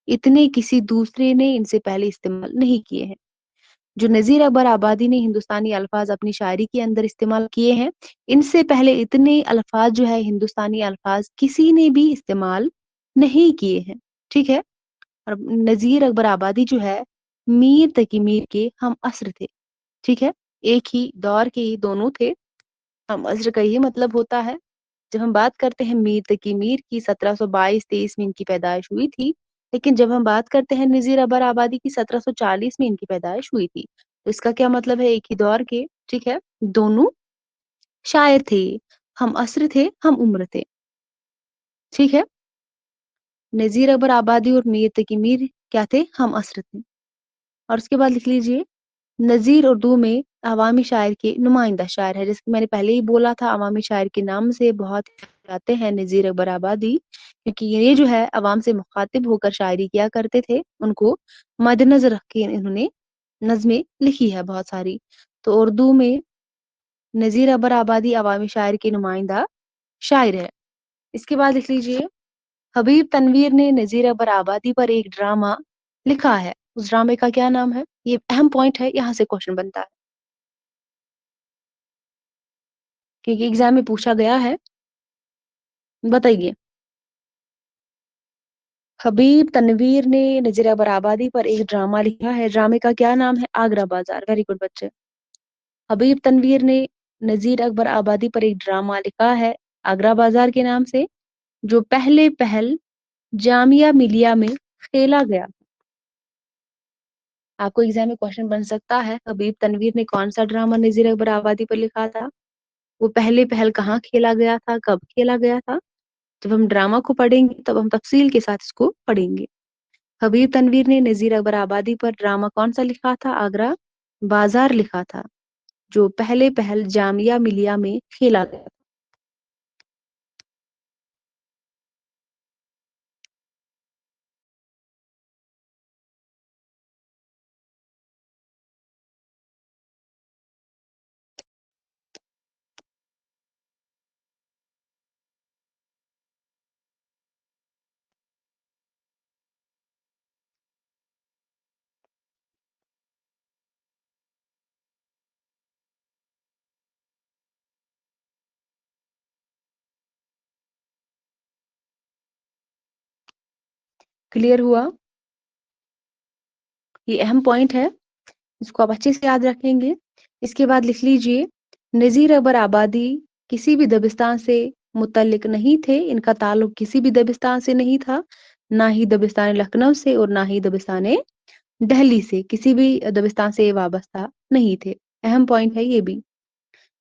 इतने किसी दूसरे ने इनसे पहले इस्तेमाल नहीं किए हैं। जो नज़ीर अकबर आबादी ने हिंदुस्तानी अल्फाज अपनी शायरी के अंदर इस्तेमाल किए हैं, इनसे पहले इतने अल्फाज जो है हिंदुस्तानी अल्फाज किसी ने भी इस्तेमाल नहीं किए हैं, ठीक है? और नज़ीर अकबर आबादी जो है मीर तकी मीर के हम असर थे, ठीक है? एक ही दौर के ही दोनों थे। हम असर का ये मतलब होता है, जब हम बात करते हैं मीर तकी मीर की 1722-23 में इनकी पैदाइश हुई थी, लेकिन जब हम बात करते हैं नज़ीर अकबर आबादी की 1740 में इनकी पैदाइश हुई थी। तो इसका क्या मतलब है, एक ही दौर के, ठीक है? दोनों शायर थे, हम असर थे, हम उम्र थे, ठीक है? नज़ीर अकबर आबादी और मीर तकी मीर क्या थे? हम असर थे। और उसके बाद लिख लीजिए, नज़ीर उर्दू में अवामी शायर के नुमाइंदा शायर है। जैसे कि मैंने पहले ही बोला था, अवामी शायर के नाम से बहुत जाते हैं नज़ीर अकबर आबादी, क्योंकि ये जो है अवाम से मुखातिब होकर शायरी किया करते थे। उनको मद्देनज़र रख के इन्होंने नज़्में लिखी है बहुत सारी। तो उर्दू में नज़ीर अकबर आबादी अवामी शायर के नुमाइंदा शायर है। इसके बाद लिख लीजिए, हबीब तनवीर ने नज़ीर अकबर आबादी पर एक ड्रामा लिखा है। उस ड्रामे का क्या नाम है? ये अहम पॉइंट है, यहाँ से क्वेश्चन बनता है, क्योंकि एग्जाम में पूछा गया है। बताइए। हबीब तनवीर ने नज़ीर अकबर आबादी पर एक ड्रामा लिखा है। ड्रामे का क्या नाम है? आगरा बाजार। वेरी गुड बच्चे। हबीब तनवीर ने नज़ीर अकबर आबादी पर एक ड्रामा लिखा है आगरा बाजार के नाम से, जो पहले पहल जामिया मिलिया में खेला गया। आपको एग्जाम में क्वेश्चन बन सकता है, हबीब तनवीर ने कौन सा ड्रामा नज़ीर अकबर आबादी पर लिखा था? वो पहले पहल कहाँ खेला गया था? कब खेला गया था? जब हम ड्रामा को पढ़ेंगे तब हम तफसील के साथ इसको पढ़ेंगे। हबीब तनवीर ने नज़ीर अकबर आबादी पर ड्रामा कौन सा लिखा था? आगरा बाजार लिखा था, जो पहले पहल जामिया मिलिया में खेला गया। क्लियर हुआ? ये अहम पॉइंट है, इसको आप अच्छे से याद रखेंगे। इसके बाद लिख लीजिए, नज़ीर अकबर आबादी किसी भी दबिस्तान से मुतल्लिक नहीं थे। इनका ताल्लुक किसी भी दबिस्तान से नहीं था, ना ही दबिस्तान लखनऊ से और ना ही दबिस्तान दिल्ली से। किसी भी दबिस्तान से ये वाबस्ता नहीं थे। अहम पॉइंट है ये भी।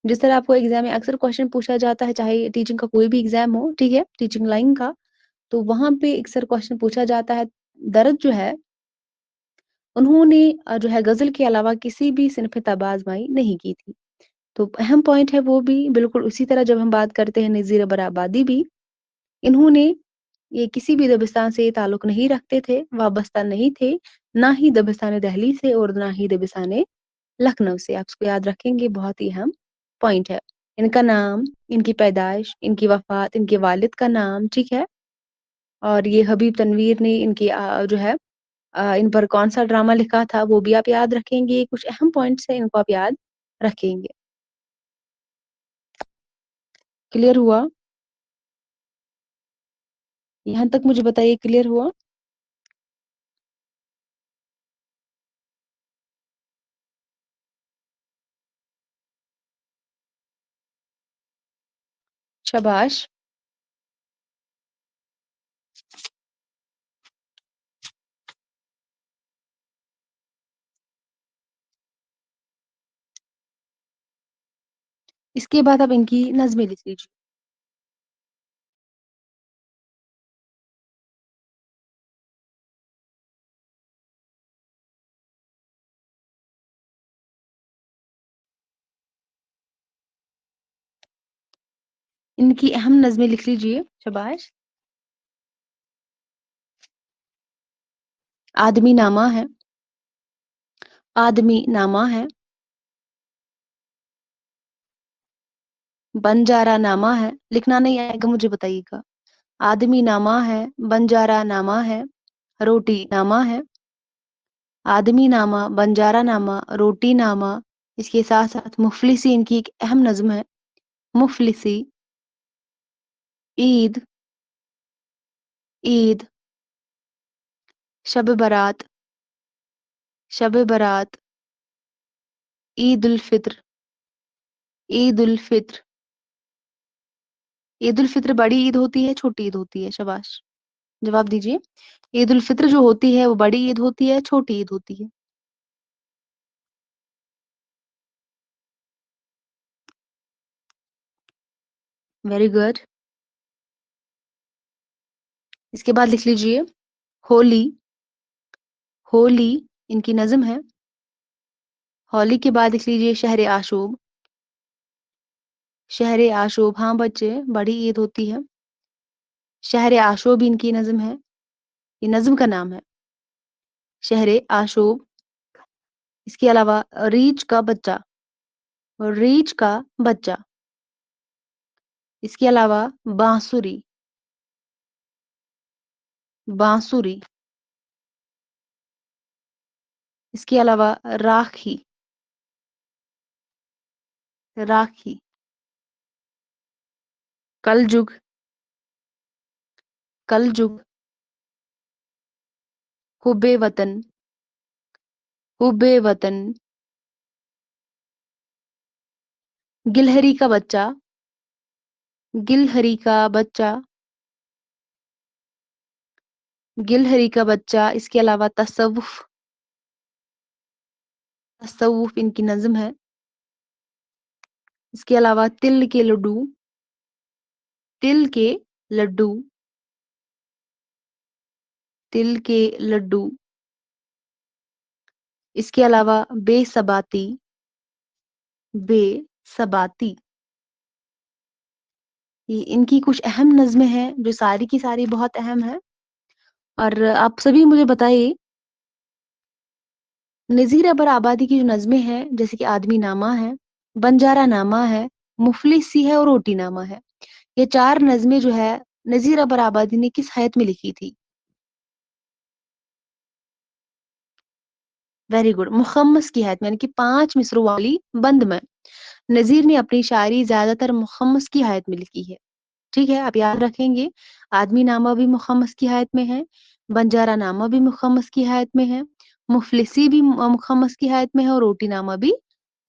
जिस तरह आपको एग्जाम में अक्सर क्वेश्चन पूछा जाता है, चाहे टीचिंग का कोई भी एग्जाम हो, ठीक है, टीचिंग लाइन का, तो वहां पे अक्सर क्वेश्चन पूछा जाता है, दर्द जो है उन्होंने जो है गज़ल के अलावा किसी भी सिनफ़ तब आज़माई नहीं की थी। तो अहम पॉइंट है वो भी, बिल्कुल उसी तरह जब हम बात करते हैं नज़ीर अकबर आबादी भी, इन्होंने ये किसी भी दबिस्तान से ताल्लुक़ नहीं रखते थे, वाबस्ता नहीं थे, ना ही दबिस्तान दिल्ली से और ना ही दबिस्तान लखनऊ से। आप इसको याद रखेंगे, बहुत ही अहम पॉइंट है। इनका नाम, इनकी पैदाइश, इनकी वफ़ात, इनके वालिद का नाम, ठीक है? और ये हबीब तनवीर ने इनकी जो है इन पर कौन-सा ड्रामा लिखा था, वो भी आप याद रखेंगे। कुछ अहम पॉइंट्स हैं, इनको आप याद रखेंगे। क्लियर हुआ? यहाँ तक मुझे बताइए, क्लियर हुआ? शाबाश! इसके बाद आप इनकी नज़्में लिख लीजिए। इनकी अहम नज़्में लिख लीजिए। शाबाश! आदमी नामा है, आदमी नामा है, बंजारा नामा है, लिखना नहीं आएगा मुझे बताइएगा। आदमी नामा है, बंजारा नामा है, रोटी नामा है। आदमी नामा, बंजारा नामा, रोटी नामा। इसके साथ साथ मुफलिसी इनकी एक अहम नज्म है। मुफलिसी, ईद, ईद, शब बारात, शब बारात, ईद उल फित्र, ईद उल फित्र। ईद उल फित्र बड़ी ईद होती है, छोटी ईद होती है? शाबाश, जवाब दीजिए। ईद उल फित्र जो होती है वो बड़ी ईद होती है, छोटी ईद होती है? Very good. इसके बाद लिख लीजिए होली, होली इनकी नज्म है। होली के बाद लिख लीजिए शहर आशूब, शहर आशूब। हाँ बच्चे, बड़ी ईद होती है। शहर आशूब इनकी नज्म है, ये नज्म का नाम है, शहर आशूब। इसके अलावा रीछ का बच्चा, रीछ का बच्चा। इसके अलावा बांसुरी, बांसुरी। इसके अलावा राखी, राखी। कलजुग, कलजुग। हुब्बे वतन, हुब्बे वतन। गिलहरी का बच्चा, गिलहरी का बच्चा, गिलहरी का बच्चा। इसके अलावा तसव्वुफ, तसव्वुफ इनकी नज्म है। इसके अलावा तिल के लड्डू, तिल के लड्डू, तिल के लड्डू। इसके अलावा बेसबाती, बेसबाती। ये इनकी कुछ अहम नज़्में हैं जो सारी की सारी बहुत अहम है। और आप सभी मुझे बताइए, नज़ीर अबर आबादी की जो नज़्में हैं जैसे कि आदमी नामा है, बंजारा नामा है, मुफलिस सी है और रोटी नामा है, ये चार नज़्में जो है नज़ीर अबर आबादी ने किस हैत में लिखी थी? वेरी गुड, मुखम्मस की हैत में, यानी कि 5 मिसरों वाली बंद में। नज़ीर ने अपनी शायरी ज्यादातर मुखम्मस की हैत में लिखी है। ठीक है, आप याद रखेंगे। आदमी नामा भी मुखम्मस की हायत में है, बंजारा नामा भी मुखम्मस की हायत में है, मुफलिसी भी मुखम्मस की हायत में है और रोटी नामा भी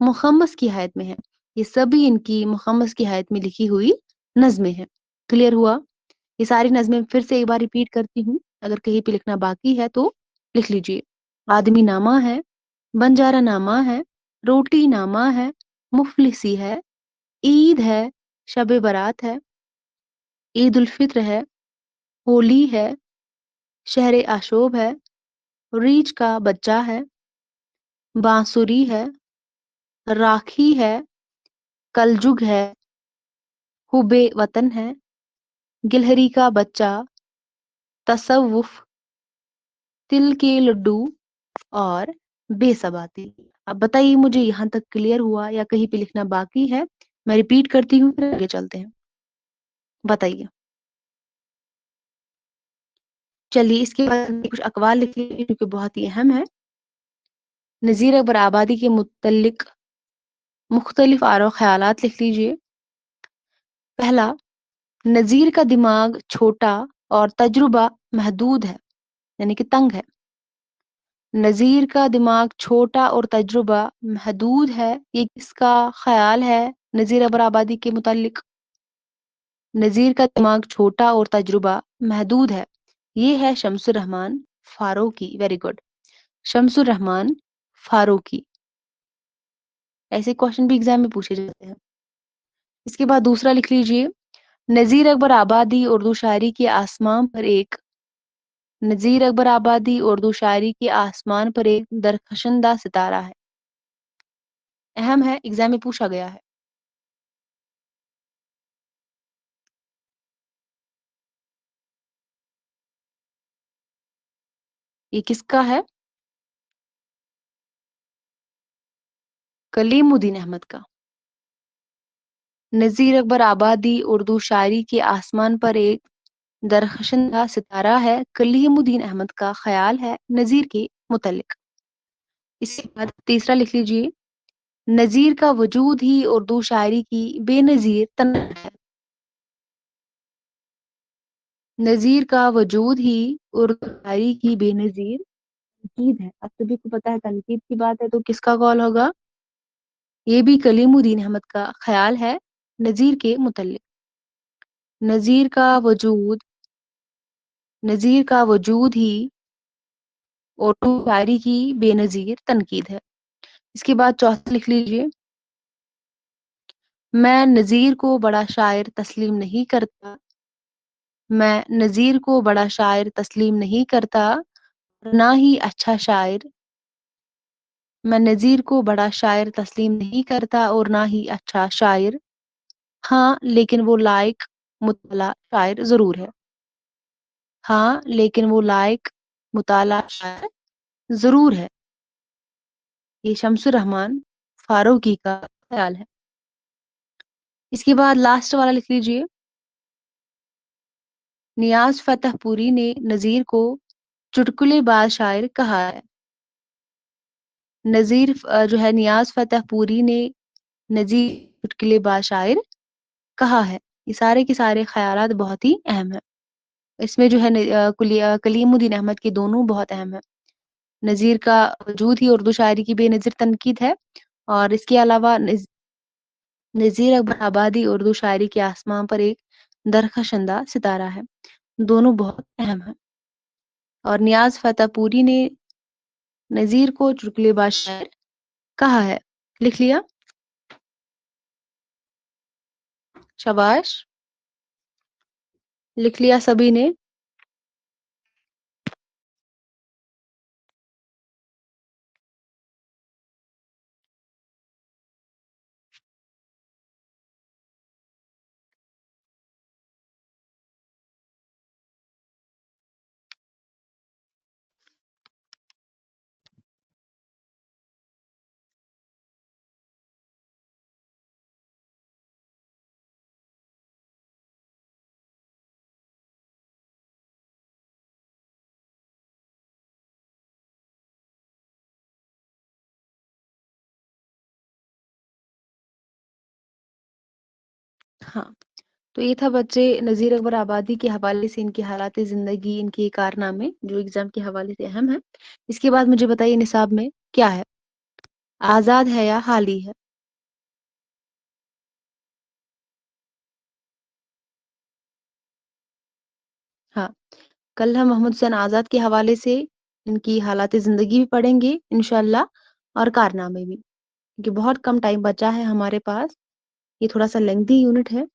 मुखम्मस की हायत में है। ये सभी इनकी मुखम्मस की हायत में लिखी हुई नज़्में हैं। क्लियर हुआ? ये सारी नज़्में फिर से एक बार रिपीट करती हूँ, अगर कहीं पे लिखना बाकी है तो लिख लीजिए। आदमी नामा है, बंजारा नामा है, रोटी नामा है, मुफलिसी है, ईद है, शब बारात है, ईद उल फित्र है, होली है, शहर आशोब है, रीछ का बच्चा है, बांसुरी है, राखी है, कलजुग है, हुबे वतन है, गिलहरी का बच्चा, तसव्वुफ, तिल के लड्डू और बेसबाती। अब बताइए मुझे यहाँ तक क्लियर हुआ या कहीं पे लिखना बाकी है? मैं रिपीट करती हूँ फिर आगे चलते हैं। बताइए। चलिए इसके बाद कुछ अकवाल लिख लीजिए क्योंकि बहुत ही अहम है। नज़ीर अकबर आबादी के मुतल्लिक मुख्तलिफ आरो ख्यालात लिख लीजिए। पहला, नज़ीर का दिमाग छोटा और तजुर्बा महदूद है, यानी कि तंग है। नज़ीर का दिमाग छोटा और तजुर्बा महदूद है, ये किसका ख्याल है नज़ीर अबर आबादी के मुतालिक? नज़ीर का दिमाग छोटा और तजुर्बा महदूद है, ये है शमसुर रहमान फारूकी। Very good, Shamsur Rahman Farooqi. ऐसे क्वेश्चन भी एग्जाम में पूछे जाते हैं। इसके बाद दूसरा लिख लीजिए, नज़ीर अकबर आबादी उर्दू शायरी के आसमान पर एक, नज़ीर अकबर आबादी उर्दू शायरी के आसमान पर एक दरखशंदा सितारा है। अहम है, एग्जाम में पूछा गया है। ये किसका है? कलीम उद्दीन अहमद का। नज़ीर अकबर आबादी उर्दू शायरी के आसमान पर एक दरख्शंदा सितारा है, कलीमुद्दीन अहमद का ख्याल है नज़ीर के मुतल्लिक। इसके बाद तीसरा लिख लीजिए, नज़ीर का वजूद ही उर्दू शायरी की बेनज़ीर तन्कीद है। नज़ीर का वजूद ही उर्दू शायरी की बेनज़ीर तनकीद है। अब सभी को पता है तनकीद की बात है तो किसका कौल होगा? ये भी कलीमुद्दीन अहमद का ख्याल है नज़ीर के मुतल्लिक। नज़ीर का वजूद नज़ीर का वजूद ही उर्दू शायरी की बेनज़ीर तनकीद है। इसके बाद चौथा लिख लीजिए, मैं नज़ीर को बड़ा शायर तस्लीम नहीं करता, मैं नज़ीर को बड़ा शायर तस्लीम नहीं करता, ना ही अच्छा शायर। मैं नज़ीर को बड़ा शायर तस्लीम नहीं करता और ना ही अच्छा शायर। हाँ, लेकिन वो लायक मुतला शायर ज़रूर है। हाँ, लेकिन वो लायक मुताला शायर ज़रूर है। ये शम्सुर रहमान फारूकी का ख्याल है। इसके बाद लास्ट वाला लिख लीजिए, नियाज़ फ़तेहपुरी ने नज़ीर को चुटकुलेबाज़ शायर कहा है। नज़ीर जो है नियाज़ फ़तेहपुरी ने नज़ीर चुटकुलेबाज़ शायर कहा है। ये सारे के सारे ख़यालात बहुत ही अहम हैं। इसमें जो है कलीमुद्दीन अहमद के दोनों बहुत अहम हैं। नज़ीर का वजूद ही उर्दू शायरी की बेनज़ीर तनकीद है और इसके अलावा नज़ीर अकबर आबादी उर्दू शायरी के आसमां पर एक दरख्शंदा सितारा है। दोनों बहुत अहम हैं और नियाज़ फ़तेहपुरी ने नज़ीर को चुटकुलेबाज़ शायर कहा है। लिख लिया? शाबाश! लिख लिया सभी ने? हाँ, तो ये था बच्चे नज़ीर अकबर आबादी के हवाले से इनकी हालात ज़िंदगी, इनके कारनामे जो एग्ज़ाम के हवाले से अहम हैं। इसके बाद मुझे बताइए निसाब में क्या है? आज़ाद है या हाली है? हाँ, कल हम मोहम्मद हुसैन आज़ाद के हवाले से इनकी हालात ज़िंदगी भी पढ़ेंगे इंशाअल्लाह और कारनामे भी, क्योंकि बहुत कम टाइम बचा है हमारे पास। ये थोड़ा-सा लेंथी यूनिट है।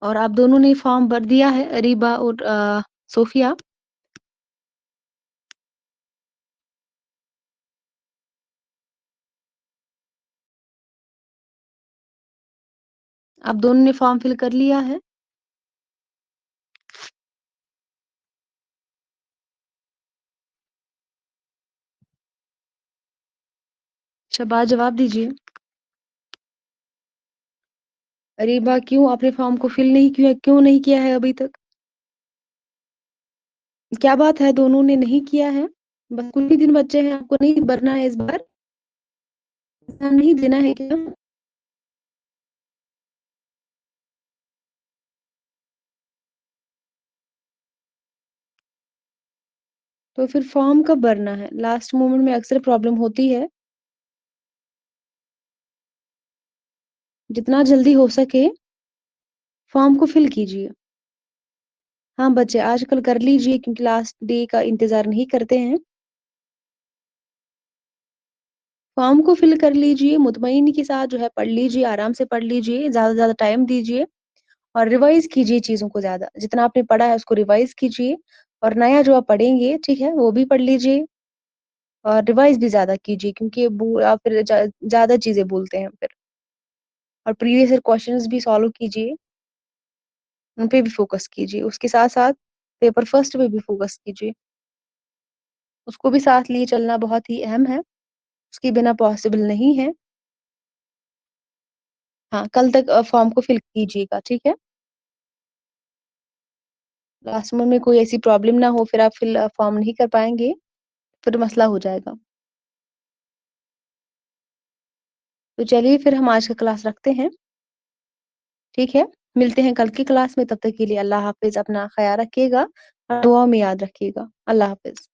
और आप दोनों ने फॉर्म भर दिया है अरीबा और सोफिया? आप दोनों ने फॉर्म फिल कर लिया है? शाबाश जवाब दीजिए। अरीबा क्यों आपने फॉर्म को फिल नहीं किया क्यों नहीं किया है अभी तक? क्या बात है दोनों ने नहीं किया है? बस कुछ ही दिन बचे हैं आपको नहीं भरना है इस बार? एग्ज़ाम नहीं देना है क्या? तो फिर फॉर्म कब भरना है? लास्ट मोमेंट में अक्सर प्रॉब्लम होती है। जितना जल्दी हो सके फॉर्म को फिल कीजिए। हाँ बच्चे आजकल कर लीजिए क्योंकि लास्ट डे का इंतज़ार नहीं करते हैं। फॉर्म को फिल कर लीजिए, मुतमईनी के साथ जो है पढ़ लीजिए, आराम से पढ़ लीजिए, ज़्यादा से ज़्यादा टाइम दीजिए और रिवाइज़ कीजिए चीज़ों को ज़्यादा। जितना आपने पढ़ा है उसको रिवाइज़ कीजिए और नया जो आप पढ़ेंगे, ठीक है, वो भी पढ़ लीजिए और रिवाइज़ भी ज़्यादा कीजिए क्योंकि आप फिर ज़्यादा चीज़ें भूलते हैं फिर। और प्रीवियस ईयर क्वेश्चंस भी सॉल्व कीजिए। ان پہ بھی فوکس کیجیے، اس کے ساتھ ساتھ پیپر فرسٹ پہ بھی فوکس کیجیے، اس کو بھی ساتھ لیے چلنا بہت ہی اہم ہے، اس کے بنا پاسبل نہیں ہے۔ ہاں کل تک فارم کو فل کیجیے گا، ٹھیک ہے؟ لاسٹ میں کوئی ایسی پرابلم نہ ہو، پھر آپ فل فارم نہیں کر پائیں گے، پھر مسئلہ ہو جائے گا۔ تو چلیے پھر ہم آج کا کلاس رکھتے ہیں، ٹھیک ہے؟ ملتے ہیں کل کی کلاس میں، تب تک کے لیے اللہ حافظ، اپنا خیال رکھیے گا اور دعا میں یاد رکھیے گا۔ اللہ حافظ۔